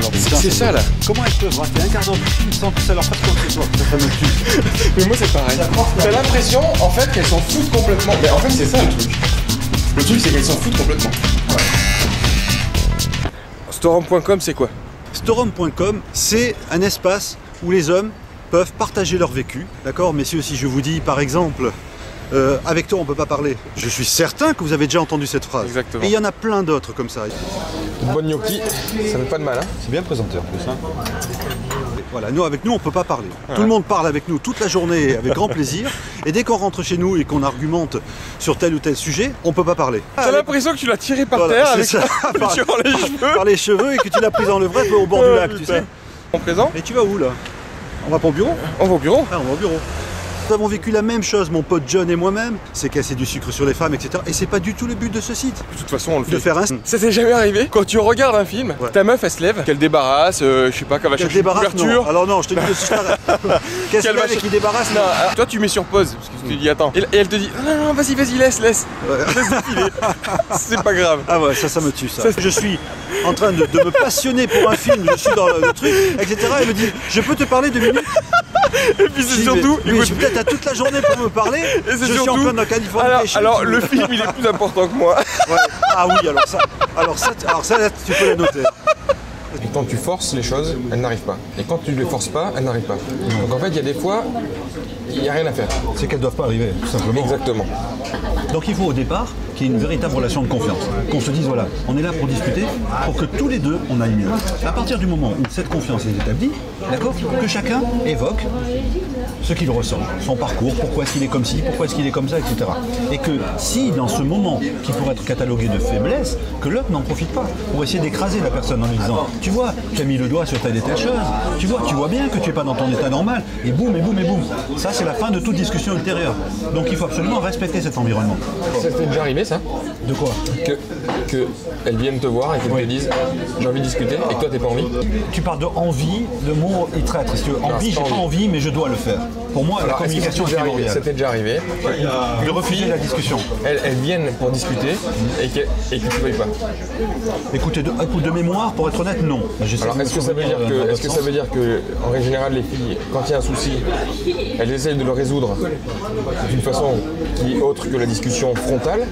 alors putain, c'est ça là. Comment elles peuvent rater un quart d'heure de film sans que ça leur fasse quoi que ce soit? Ça me tue. Mais moi c'est pareil. T'as l'impression en fait qu'elles s'en foutent complètement. Mais en fait c'est ça le truc. Le truc c'est qu'elles s'en foutent complètement. Ouais. Storum.com c'est quoi? Storum.com, c'est un espace où les hommes peuvent partager leur vécu. D'accord, messieurs, si je vous dis par exemple, avec toi on peut pas parler, je suis certain que vous avez déjà entendu cette phrase. Exactement. Et il y en a plein d'autres comme ça. Une bonne gnocchi, ça fait pas de mal hein. C'est bien présenté en plus hein. Voilà, nous avec nous on peut pas parler. Tout le monde parle avec nous toute la journée avec grand plaisir. Et dès qu'on rentre chez nous et qu'on argumente sur tel ou tel sujet, on peut pas parler. T'as l'impression que tu l'as tiré par terre avec ça. Par les cheveux et que tu l'as pris dans le vrai au bord du lac, tu sais. En présent. Et tu vas où là? On va pas au bureau? On va au bureau. Ah, on va au bureau. Nous avons vécu la même chose, mon pote John et moi-même, c'est casser du sucre sur les femmes, etc. Et c'est pas du tout le but de ce site. De toute façon, on le fait. De faire un... Ça t'est jamais arrivé? Quand tu regardes un film, ta meuf elle se lève, qu'elle débarrasse, je sais pas, qu'elle va chercher une couverture. Non. Alors non, je te dis que si je t'arrête. Qu'est-ce qu'elle fait qui débarrasse? Non, toi tu mets sur pause, parce que tu te dis attends. Et elle te dit non, vas-y, laisse. Laisse défiler. C'est pas grave. Ah ouais, ça me tue ça. Je suis en train de me passionner pour un film, je suis dans le truc, etc. Elle me dit, je peux te parler 2 minutes? Et puis c'est surtout, mais peut-être à toute la journée pour me parler. Et je suis en plein dans Californie. Alors le film il est plus important que moi. Ouais. Ah oui, alors ça là, tu peux la noter. Et quand tu forces les choses, elles n'arrivent pas. Et quand tu ne les forces pas, elles n'arrivent pas. Donc en fait, il y a des fois, il n'y a rien à faire. C'est qu'elles ne doivent pas arriver, tout simplement. Exactement. Donc il faut au départ qu'il y ait une véritable relation de confiance. Qu'on se dise, voilà, on est là pour discuter, pour que tous les deux, on aille mieux. À partir du moment où cette confiance est établie, d'accord, que chacun évoque ce qu'il ressent, son parcours, pourquoi est-ce qu'il est comme ci, pourquoi est-ce qu'il est comme ça, etc. Et que si dans ce moment qui pourrait être catalogué de faiblesse, que l'autre n'en profite pas pour essayer d'écraser la personne en lui disant, tu vois, tu as mis le doigt sur telle et telle chose, tu vois bien que tu n'es pas dans ton état normal, et boum, et boum, et boum. Ça, c'est la fin de toute discussion ultérieure. Donc il faut absolument respecter cet environnement. Ça t'est déjà arrivé ça? De quoi? Que elles viennent te voir et qu'elles te disent j'ai envie de discuter et que toi t'es pas envie? Tu parles de envie, le mot il traite. Si tu veux, envie, j'ai pas envie, mais je dois le faire. Pour moi, la communication est primordiale. Ça t'est déjà arrivé de refuser la discussion. Elles viennent pour discuter et que tu ne veuilles pas. Écoutez, de mémoire, pour être honnête, non. Alors est-ce que ça veut dire que en règle générale les filles, quand il y a un souci, elles essayent de le résoudre d'une façon qui est autre que la discussion frontale?